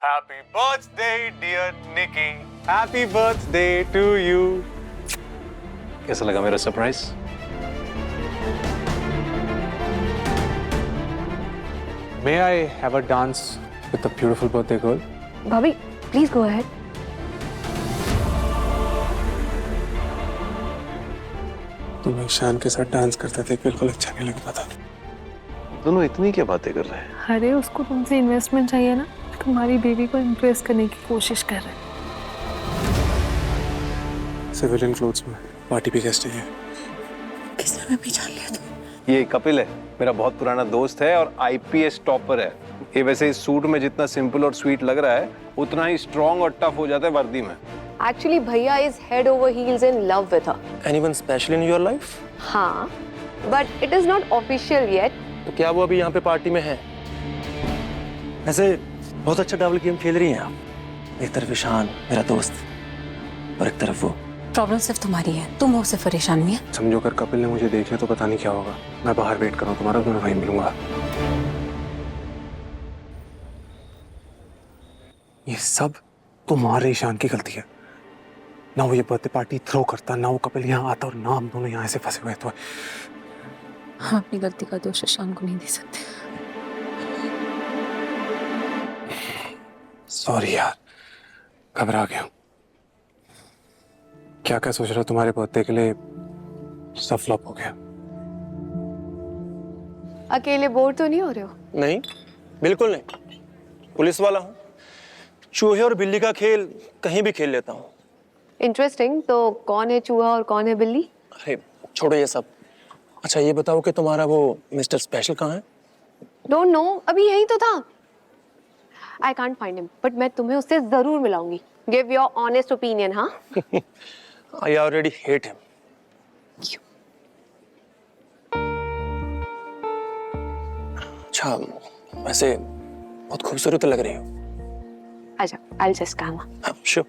Happy birthday, dear Nikki. Happy birthday to you. कैसा लगा मेरा surprise? May I have a dance with the beautiful birthday girl? भाभी, please go ahead. तुम ईशान के साथ dance करते थे, बिल्कुल अच्छा नहीं लग रहा था। दोनों इतनी क्या बातें कर रहे हैं? अरे उसको तुमसे इन्वेस्टमेंट चाहिए ना, तुम्हारी बेबी को इम्प्रेस करने की कोशिश कर रहे हैं। सिविलियन क्लोथ्स में पार्टी भी गेस्ट है। किसने हमें पहचान लिया था? ये कपिल है, मेरा बहुत पुराना दोस्त है और आईपीएस टॉपर है। ये वैसे इस सूट में जितना सिंपल और स्वीट लग रहा है, उतना ही स्ट्रॉन्ग और टफ हो जाता है वर्दी में। Actually, भैया is head over heels in love with her. Anyone special in your life? हाँ, but it is not official yet. तो क्या वो अभी यहाँ पे पार्टी में है? ऐसे बहुत अच्छा डबल गेम खेल रही हैं आप। एक तरफ ईशान मेरा दोस्त और एक तरफ वो। प्रॉब्लम सिर्फ तुम्हारी है, तुम उससे परेशान नहीं है। समझो अगर कपिल ने मुझे देख लिया तो पता नहीं क्या होगा। मैं बाहर वेट कर रहा हूँ तुम्हारा, तो मैं वहीं मिलूंगा। ये सब तुम्हारे ईशान की गलती है। ना वो ये बर्थडे पार्टी थ्रो करता, ना वो कपिल यहाँ आता, और ना हम दोनों यहाँ ऐसे फंसे हुए। तो हम अपनी गलती का दोष ईशान को नहीं दे सकते। सॉरी यार, घबरा गया हूँ। क्या क्या सोच रहा तुम्हारे बर्थडे के लिए सब फ्लॉप हो गया। अकेले बोर तो नहीं हो रहे हो? नहीं, बिल्कुल नहीं। पुलिस वाला हूँ, चूहे और बिल्ली का खेल कहीं भी खेल लेता हूँ। इंटरेस्टिंग। तो कौन है चूहा और कौन है बिल्ली? अरे छोड़ो ये सब। अच्छा ये बताओ कि तुम्हारा वो मिस्टर स्पेशल कहाँ है? डोंट नो, अभी यही तो था। I can't find him, but मैं तुम्हें उससे जरूर मिलाऊंगी। Give your honest opinion. हाँ, आई ऑलरेडी हेट हिम। अच्छा, वैसे बहुत खूबसूरत लग रही हो। अच्छा, आई विल जस्ट कम। हाँ, श्योर।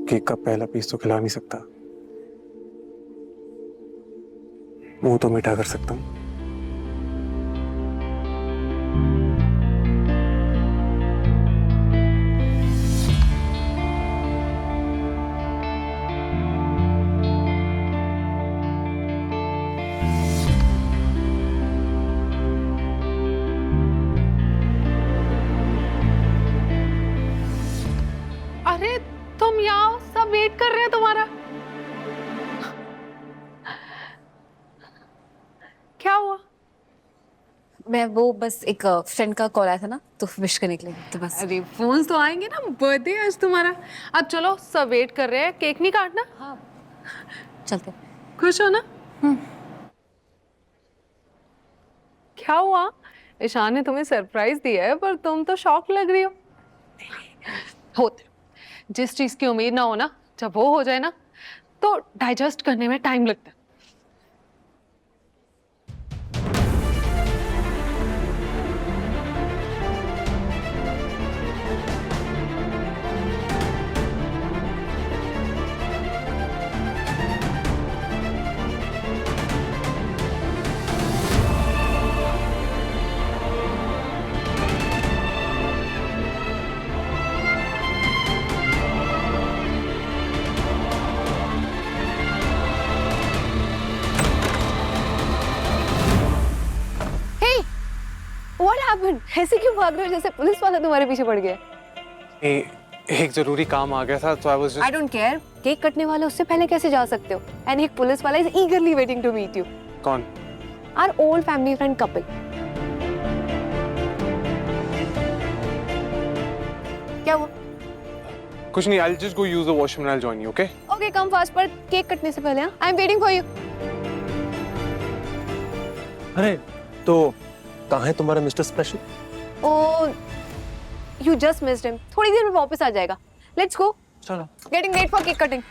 केक का पहला पीस तो खिला नहीं सकता, मुंह तो मीठा कर सकता हूँ। अरे तुम यहाँ, सब वेट कर रहे हैं तुम्हारा। क्या हुआ? मैं वो बस एक फ्रेंड का कॉल आया था ना, तो विश करने के लिए, तो बस। अरे फोन तो आएंगे ना, बर्थडे आज तुम्हारा। अब चलो, सब वेट कर रहे हैं, केक नहीं काटना? हाँ, चलते। खुश हो ना? क्या हुआ? ईशान ने तुम्हें सरप्राइज दिया है, पर तुम तो शॉक लग रही हो। होते, जिस चीज की उम्मीद ना हो ना, जब वो हो जाए ना, तो डाइजेस्ट करने में टाइम लगता है। What happened? ऐसे क्यों भाग रहे हो जैसे पुलिस वाला तुम्हारे पीछे पड़ गया? एक जरूरी काम आ गया था, तो I was just... I don't care. Cake कटने वाले उससे पहले कैसे जा सकते हो? And एक पुलिस वाला is eagerly waiting to meet you. कौन? Our old family friend couple. क्या हुआ? कुछ नहीं, I'll just go use the washroom and I'll join you, okay? Okay, come fast, पर केक कटने से पहले हाँ? I'm waiting for you. अरे तो कहाँ है तुम्हारा mister special? Oh, you just missed him. थोड़ी देर में वापस आ जाएगा. Let's go. चलो। Getting late for cake cutting.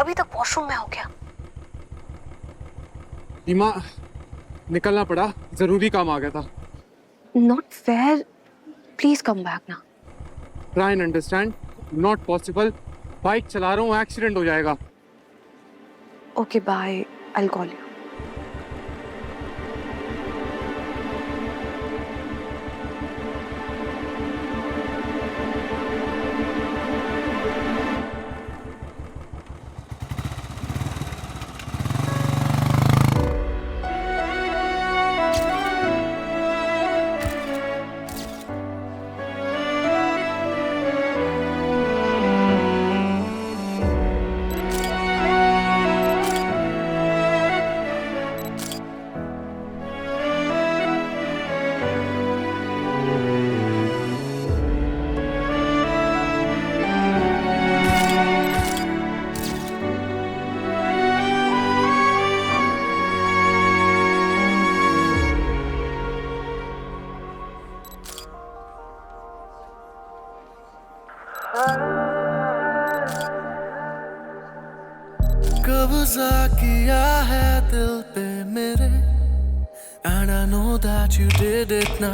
अभी तक वॉशरूम में हो क्या? रीमा, निकलना पड़ा, जरूरी काम आ गया था। Not fair, please come back ना। Try and understand, not possible. Bike चला रहा हूँ, एक्सीडेंट हो जाएगा। Okay bye, I will call you. कब्जा किया है दिल पे मेरे, and I know that you did it ना।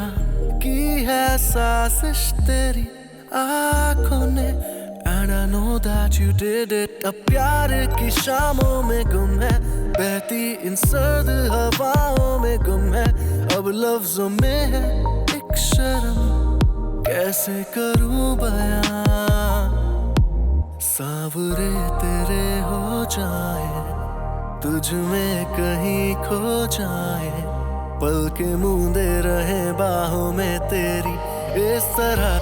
की है साजिश तेरी आँखों ने, and I know that you did it। अब प्यार की शामों में गुम है, बहती इन सर्द हवाओं में गुम है। अब लफ्जों में है एक शर्म, कैसे करूं बयां। सांवरे तेरे हो जाए, तुझ में कहीं खो जाए, पल के मूंदे रहे बाहों में तेरी इस तरह।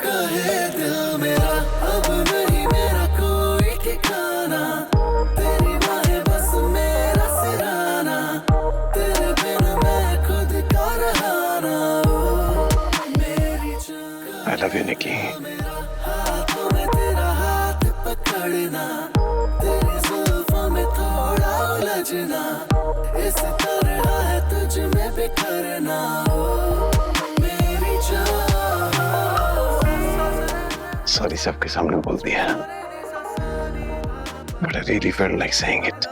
कहे दिल मेरा अब नहीं मेरा कोई ठिकाना, तेरी बाहें बस मेरा सिराना, तेरे बिन मैं खुद का रहाना। ओ मेरी जान, आई लव यू निकी। हाथों में तेरा हाथ पकड़ना, तेरी जुल्फों में थोड़ा उलझना, इस तरह है तुझ में बिखरना। ओ मेरी जान, सॉरी सबके सामने बोल दिया, but I really felt like saying it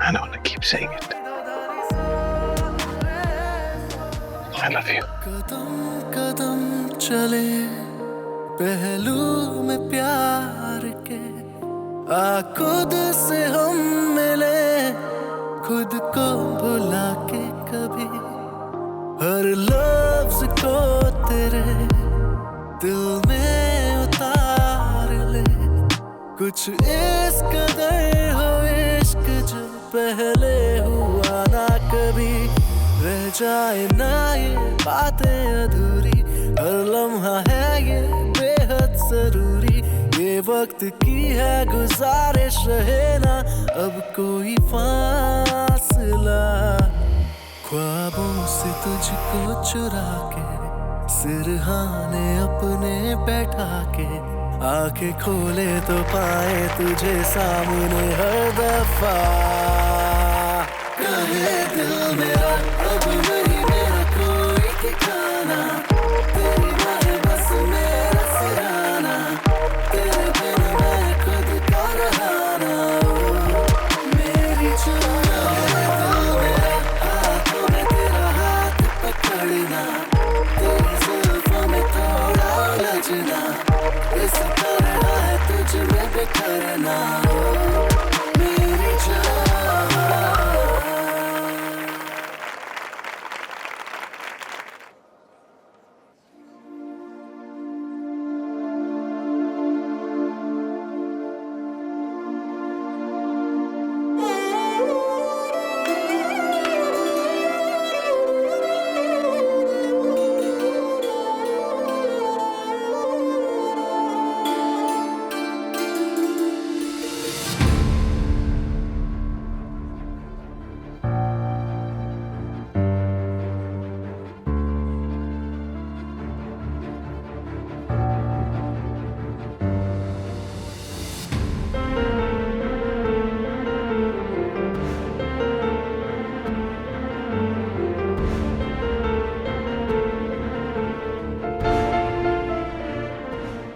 and I want to keep saying it. I love you. कदम कदम चले पहलू में प्यार के, आ खुद से हम मिले, खुद को भुला के कभी, हर लफ्ज को तेरे दिल में उतार ले। कुछ इस कदर हो इश्क जो पहले हुआ ना कभी, रह जाए ना ये बातें अधूरी, हर लम्हा है ये बेहद जरूरी। ये वक्त की है गुजारिश, रहे ना अब कोई फासला। ख्वाबों से तुझको चुरा के, सिरहाने अपने बैठा के, आंखें खोले तो पाए तुझे सामने हर दफा। कहे दिल मेरा अब नहीं मेरा कोई ठिकाना, तेरी बाहें बस मेरा सिराना, तेरे बिन मैं खुद का रहाना। मेरी जान, दिल मेरा हाथों में तेरा हाथ पकड़ना, तेरी जुल्फों में थोड़ा उलझना, इस तरह है तुझ में बिखरना। मेरी जान,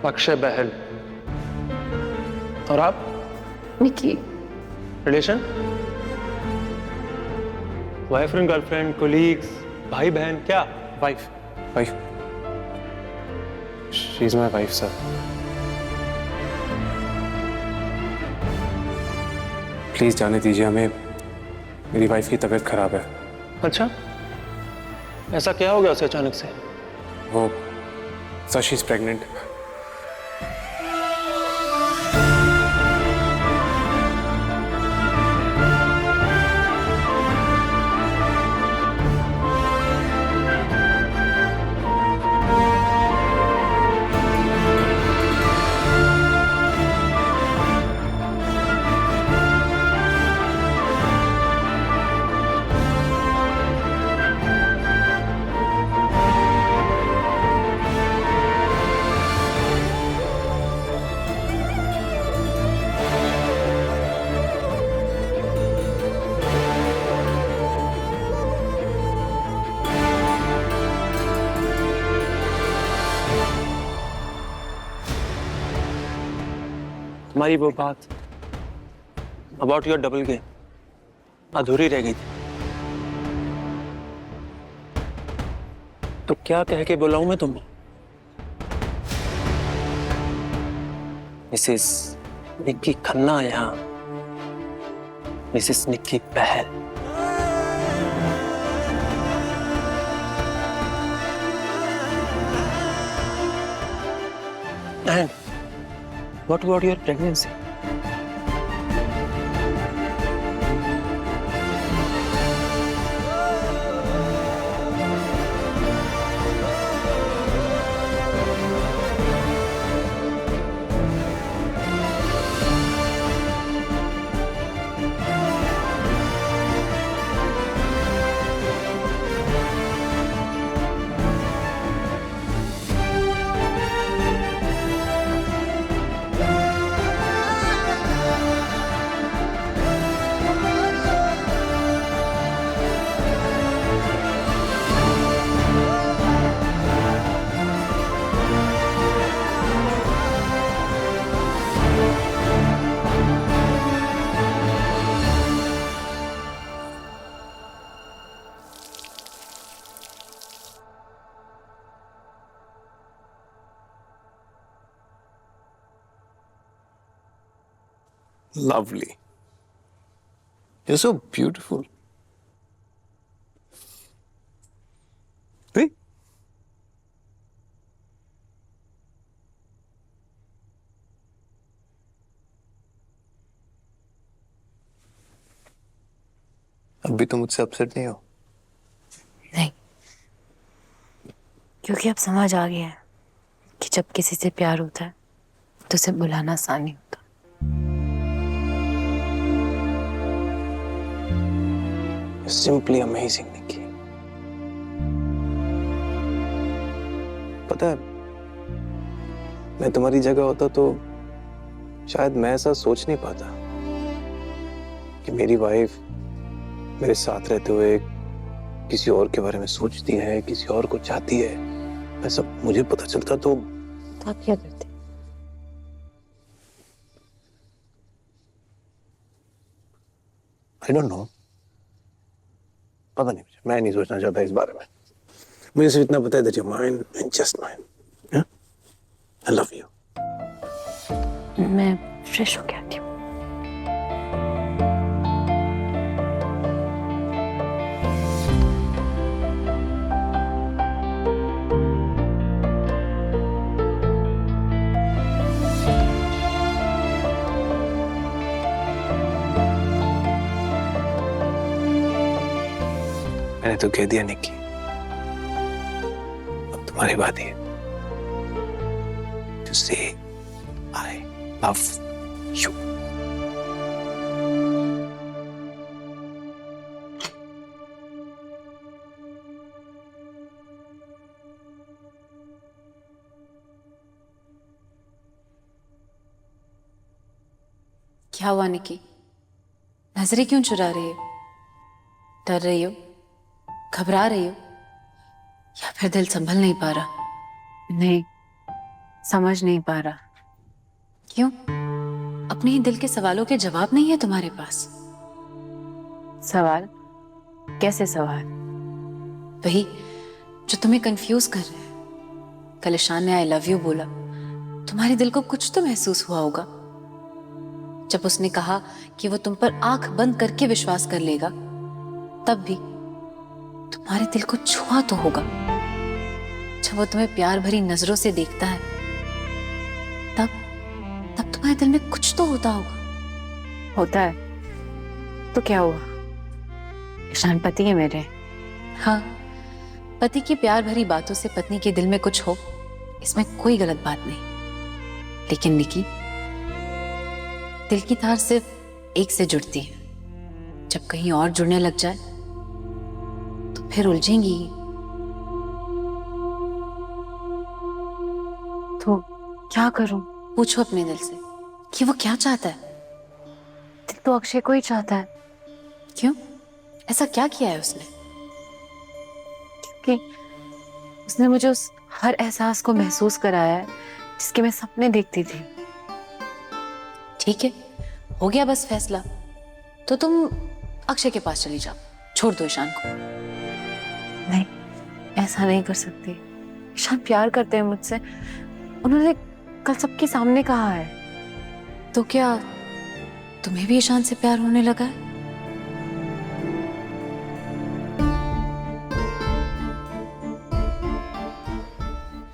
अक्षय बहल, और आप? निकी। रिलेशन? बॉयफ्रेंड, गर्लफ्रेंड, कोलीग्स, भाई बहन, क्या? Wife wife she is my wife sir. Please जाने दीजिए हमें, मेरी वाइफ की तबीयत खराब है। अच्छा, ऐसा क्या हो गया उसे अचानक से? वो सर शी इज प्रेग्नेंट। हमारी वो बात अबाउट योर डबल गेम अधूरी रह गई थी। तो क्या कह के बुलाऊं मैं तुम्हें? मिसेस निक्की खन्ना यहाँ Mrs Nikki Bahl. And what about your pregnancy? Lovely. You're so beautiful. See? अब भी तुम मुझसे अपसेट नहीं हो? नहीं, क्योंकि अब समझ आ गया है कि जब किसी से प्यार होता है तो उसे बुलाना आसान नहीं होता। Simply amazing, Nikki. पता है, मैं तुम्हारी जगह होता तो शायद मैं ऐसा सोच नहीं पाता कि मेरी वाइफ मेरे साथ रहते हुए किसी और के बारे में सोचती है, किसी और को चाहती है। ऐसा मुझे पता चलता तो आप क्या करते? आई डोंट नो, पता नहीं मुझे, मैं नहीं सोचना चाहता इस बारे में। मुझे सिर्फ इतना पता है that you mine and just mine. I love you. मैं फ्रेश हो गया थी। मैंने तो कह दिया निक्की, अब तुम्हारी बात है to say I love you. क्या हुआ निकी? नजरें क्यों चुरा रही हो? डर रही हो? घबरा रही हो? या फिर दिल संभल नहीं पा रहा? नहीं, समझ नहीं पा रहा। क्यों? अपने ही दिल के सवालों के जवाब नहीं है तुम्हारे पास? सवाल? कैसे सवाल? वही जो तुम्हें कंफ्यूज कर रहे हैं। कल ईशान ने आई लव यू बोला, तुम्हारे दिल को कुछ तो महसूस हुआ होगा। जब उसने कहा कि वो तुम पर आंख बंद करके विश्वास कर लेगा, तब भी तुम्हारे दिल को छुआ तो होगा। जब वो तुम्हें प्यार भरी नजरों से देखता है, तब तुम्हारे दिल में कुछ तो होता होगा। होता है तो क्या हुआ? ईशान पति है मेरे। हाँ, पति की प्यार भरी बातों से पत्नी के दिल में कुछ हो, इसमें कोई गलत बात नहीं। लेकिन निकी, दिल की तार सिर्फ एक से जुड़ती है। जब कहीं और जुड़ने लग जाए तो फिर उलझेंगी ही। तो क्या करूं? पूछो अपने दिल से कि वो क्या चाहता है। दिल तो अक्षय को ही चाहता है। क्यों? ऐसा क्या किया है उसने? कि उसने मुझे उस हर एहसास को महसूस कराया है जिसके मैं सपने देखती थी। ठीक है, हो गया बस फैसला। तो तुम अक्षय के पास चली जाओ, छोड़ दो ईशान को। नहीं, ऐसा नहीं कर सकती। ईशान प्यार करते हैं मुझसे। उन्होंने कल सबके सामने कहा है। तो क्या तुम्हें भी ईशान से प्यार होने लगा है?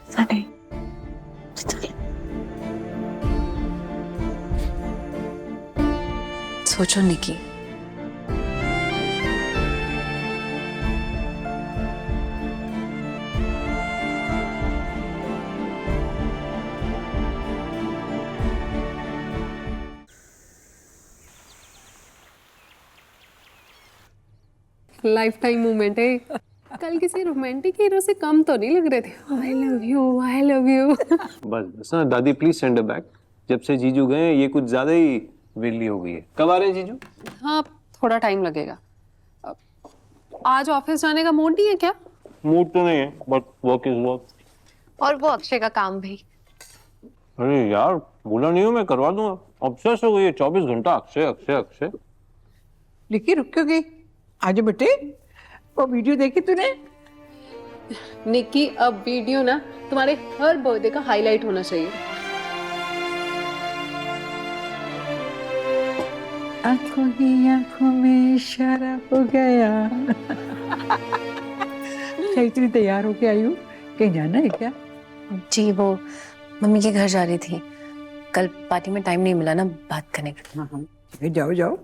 ऐसा नहीं। सोचो निकी, लाइफ टाइम मोमेंट है। कल किसी रोमांटिक हीरो से कम तो नहीं लग रहे थे। I love you, I love you. बस बस ना दादी, प्लीज सेंड बैक। जब से जीजू गए ये कुछ ज्यादा ही विल्ली हो गई है। कब आ रहे हैं जीजू? हाँ, थोड़ा टाइम लगेगा। आज ऑफिस जाने का मूड नहीं है क्या? मूड तो नहीं है, बट वर्क इज वर्क। और वो अक्षय का काम भी। अरे यार, बोला नहीं हूँ मैं करवा दूंगा। ऑब्सेस हो गई है 24 घंटा अक्षय अक्षय अक्षय। लिखी रुक क्यों गई? आजो बेटे, वो वीडियो देखी तूने? निक्की, अब वीडियो ना तुम्हारे हर बर्थडे का हाईलाइट होना चाहिए। आंखों ही आंखों में इशारा हो गया। क्या इतनी तैयार होके आई हूँ? कहीं जाना है क्या? जी, वो मम्मी के घर जा रही थी। कल पार्टी में टाइम नहीं मिला ना बात करने का। हाँ, जाओ जाओ।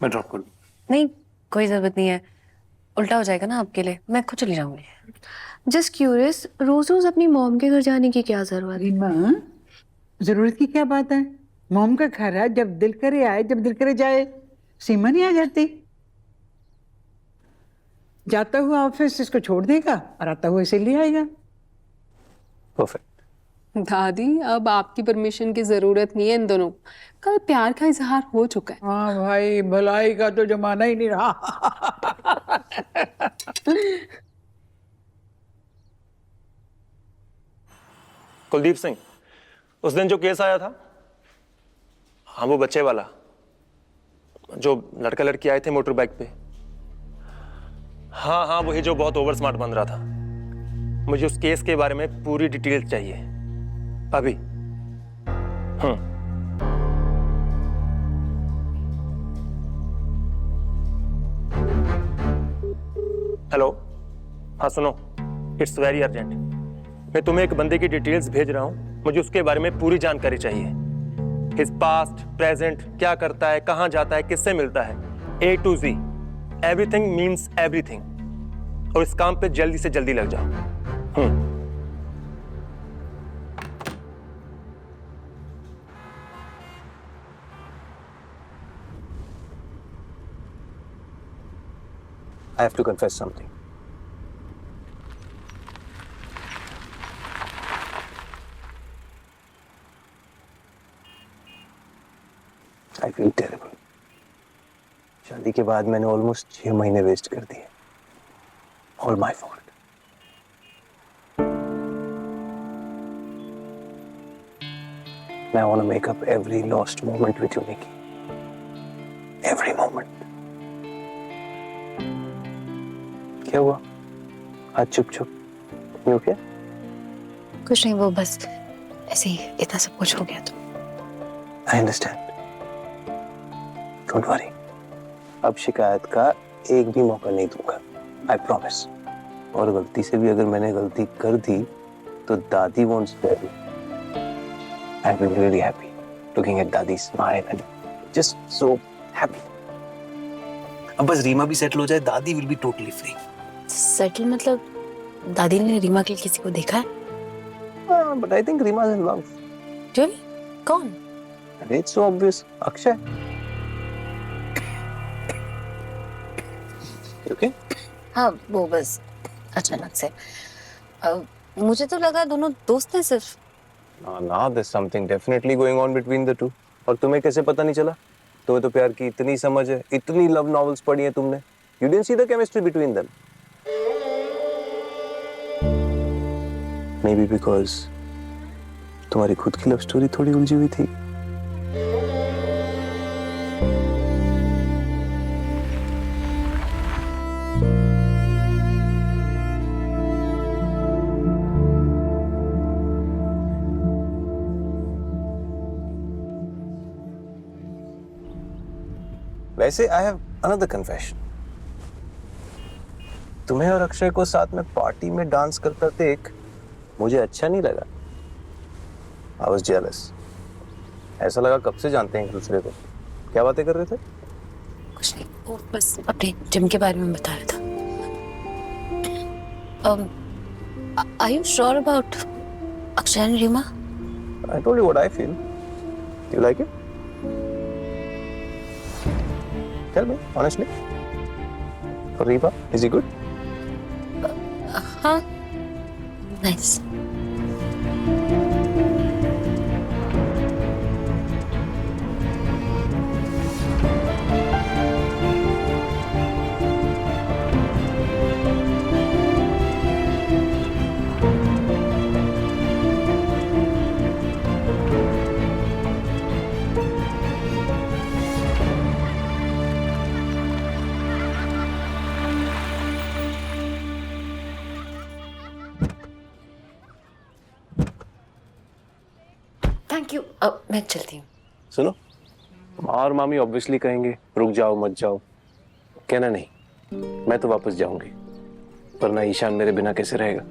मैं ड्रॉप कर दूँ? नहीं, कोई जरूरत नहीं है। उल्टा हो जाएगा ना आपके लिए। मैं खुद चली जाऊंगी। जस्ट क्यूरियस, रोज रोज अपनी मॉम के घर जाने की क्या जरूरत है? अरे माँ, जरूरत की क्या बात है? मॉम का घर है, जब दिल करे आए, जब दिल करे जाए। सीमा नहीं आ जाती? जाता हुआ ऑफिस इसको छोड़ देगा और आता हुआ इसे ले आएगा। परफेक्ट। दादी, अब आपकी परमिशन की जरूरत नहीं है इन दोनों। कल प्यार का इजहार हो चुका है। हाँ भाई, भलाई का तो जमाना ही नहीं रहा। कुलदीप सिंह, उस दिन जो केस आया था, हाँ वो बच्चे वाला, जो लड़का लड़की आए थे मोटर बाइक पे। हाँ हाँ, वही जो बहुत ओवर स्मार्ट बन रहा था। मुझे उस केस के बारे में पूरी डिटेल चाहिए अभी। हेलो, हाँ सुनो, इट्स वेरी अर्जेंट। मैं तुम्हें एक बंदे की डिटेल्स भेज रहा हूं। मुझे उसके बारे में पूरी जानकारी चाहिए। हिज पास्ट, प्रेजेंट, क्या करता है, कहां जाता है, किससे मिलता है, A to Z। Everything means everything. और इस काम पे जल्दी से जल्दी लग जाओ। I have to confess something. I feel terrible. शादी के बाद मैंने ऑलमोस्ट 6 महीने वेस्ट कर दिए। All my fault. I want to make up every lost moment with you, Nikki. Every moment. क्या हुआ? आज चुप चुप. You okay? कुछ नहीं, वो बस ऐसे ही इतना सब कुछ हो गया तो। I understand. Don't worry. अब शिकायत का एक भी मौका नहीं दूंगा. I promise. और गलती से भी अगर मैंने गलती कर दी तो दादी won't spare me. I'll be really happy looking at Dadi's smile and just so happy. अब बस रीमा भी सेटल हो जाए, दादी will be totally free. Settle मतलब दादी ने रीमा के लिए किसी को देखा है? But I think Reema's in love. Really? कौन? And it's so obvious. Akshay. You okay? हाँ, वो बस अचानक से। मुझे तो लगा दोनों दोस्त हैं सिर्फ। Now there's something definitely going on between the two. और तुम्हें कैसे पता नहीं चला? तुम्हें तो प्यार की इतनी समझ है, इतनी लव नॉवेल्स पढ़ी हैं तुमने. You didn't see the chemistry between them. Maybe because तुम्हारी खुद की लव स्टोरी थोड़ी उलझी हुई थी. वैसे आई हैव अनदर कन्फेशन. तुम्हें और अक्षय को साथ में पार्टी में डांस करता देख मुझे अच्छा नहीं लगा. I was jealous. ऐसा लगा कब से जानते हैं एक दूसरे को. क्या बातें कर रहे थे? कुछ नहीं, वो बस अपने जिम के बारे में बता रहा था। Are you sure about Akshay and Reema? I told you what I feel. You like it? Tell me honestly. For Reema, is he good? हाँ, nice. Thank you. अब मैं चलती हूँ। सुनो, और मामी ऑब्वियसली कहेंगे रुक जाओ मत जाओ. कहना नहीं, मैं तो वापस जाऊंगी. वरना ईशान मेरे बिना कैसे रहेगा?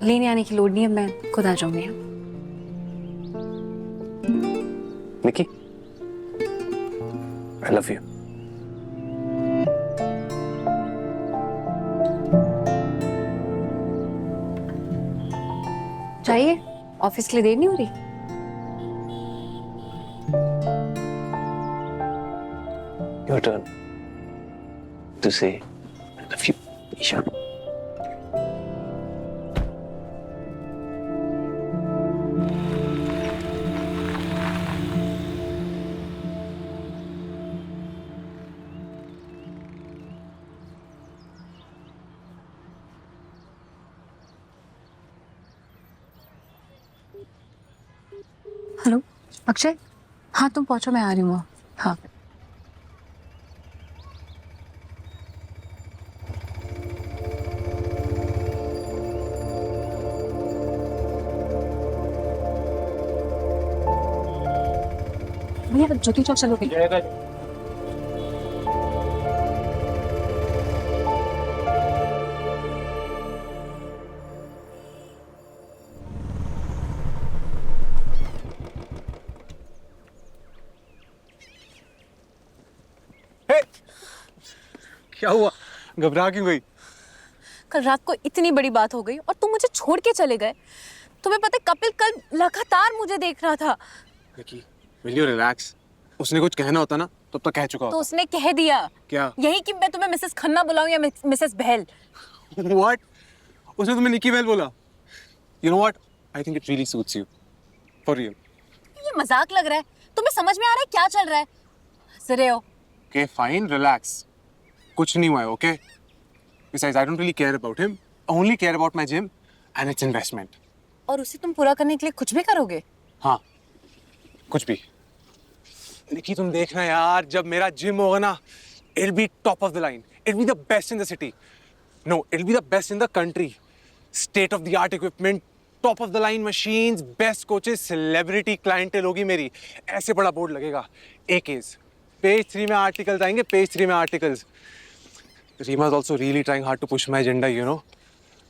लेने आने की लोड नहीं है, मैं खुद आ जाऊंगी। निकी, आई लव यू. चाहिए? ऑफिस के लिए देर नहीं हो रही? Your turn to say I love you, Ishan. Hello Akshay, हाँ तुम पहुंचो, मैं आ रही हूँ। हाँ भैया ज्योति चौक चलोगे? क्या हुआ? घबरा क्यों गई? कल रात को इतनी बड़ी बात हो गई और तुम मुझे छोड़ के चले गए। तुम्हें पता है कपिल कल लगातार मुझे देख रहा था। निकी, will you relax? उसने कुछ कहना होता ना तब तो कह चुका होता। तो उसने कह दिया क्या? यही कि मैं तुम्हें मिसेस खन्ना बुलाऊं या मिसेस बहल। What? उसने तुम्हें निकी बहल बोला? You know what? I think it really suits you. For real. ये मजाक लग रहा है? तुम्हें समझ में आ रहा है क्या चल रहा है? हंस रहे हो? Okay, fine, relax. कुछ नहीं हुआ है, okay? Besides, I don't really care about him. I only care about my gym and its investment. और उसे तुम पूरा करने के लिए कुछ भी करोगे? हाँ, कुछ भी। निकी तुम देखना यार, जब मेरा जिम होगा ना, it'll be top of the line. It'll be the best in the city. No, it'll be the best in the country. State of the art equipment, top of the line machines, best coaches, celebrity clientele होगी मेरी। ऐसे बड़ा board लगेगा। AKs. Page 3 में articles आएंगे, page 3 में articles. Reema is also really trying hard to push my agenda, you know.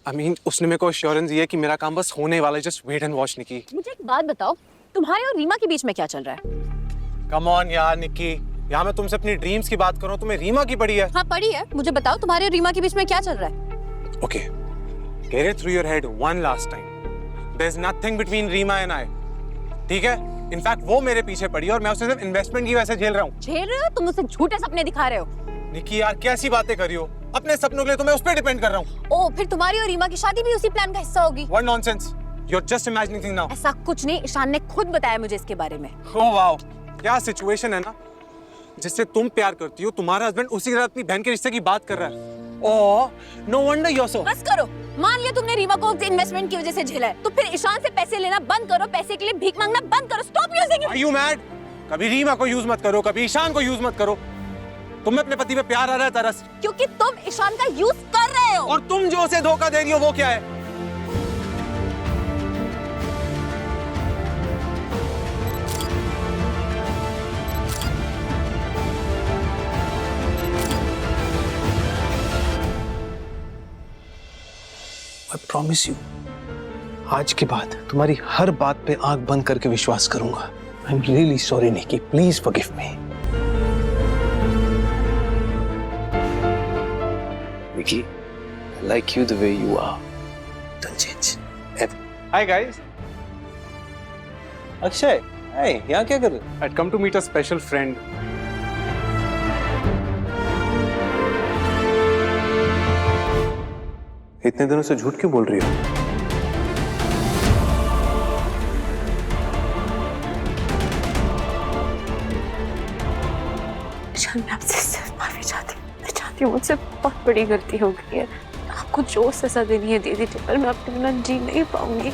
I mean, उसने मेरे को assurance दी है कि मेरा काम बस होने वाला है, just wait and watch, निकी। मुझे एक बात बताओ, तुम्हारे और रीमा के बीच में क्या चल रहा है? Come on यार निकी, यहाँ मैं तुमसे अपनी ड्रीम्स की बात कर रहा हूँ, तुम्हें रीमा की पड़ी है। हाँ पड़ी है, मुझे बताओ तुम्हारे और रीमा के बीच में क्या चल रहा है? Okay, get it through your head one last time. There's nothing between Reema and I. ठीक है? In fact, वो मेरे पीछे पड़ी है और मैं उसे सिर्फ इन्वेस्टमेंट की वजह से झेल रहा हूँ। झेल रहे हो? तुम उसे झूठे सपने दिखा रहे हो। निकी यार कैसी बातें कर रही हो? अपने सपनों के लिए तो मैं उस पर डिपेंड कर रहा हूँ। ओ, फिर तुम्हारी और रीमा की शादी भी उसी प्लान का हिस्सा होगी? What nonsense? You're just imagining things now. ऐसा कुछ नहीं, ईशान ने खुद बताया मुझे इसके बारे में। Oh wow, क्या सिचुएशन है ना, जिससे तुम प्यार करती हो, तुम्हारा हस्बैंड उसी के साथ अपनी बहन के रिश्ते की बात कर रहा है। Oh, no wonder you're so. बस करो, मान लिया तुमने रीमा को इन्वेस्टमेंट की वजह से झेला है, तो फिर ईशान से पैसे लेना बंद करो, पैसे के लिए भीख मांगना बंद करो, stop using. Are you mad? कभी रीमा को यूज मत करो, कभी ईशान को यूज मत करो। तुम्हें अपने पति पे प्यार आ रहा है तरस, क्योंकि तुम ईशान का यूज कर रहे हो। और तुम जो उसे धोखा दे रही हो वो क्या है? I promise you, आज के बाद तुम्हारी हर बात पे आंख बंद करके विश्वास करूंगा। I'm really sorry, Nikki. Please forgive me. Nikki, I like you the way you are. Don't change. Ever. Hi guys. Akshay, hey, यहाँ क्या कर रहे हो? I'd come to meet a special friend. इतने दिनों से झूठ क्यों बोल रही हो? ईशान, मैं आपसे सिर्फ माफी चाहती हूँ। मैं चाहती हूँ, मुझसे बहुत बड़ी गलती हो गई है। आपको जो सजा देनी है दे दीजिए, पर मैं अपने बिना जी नहीं पाऊंगी।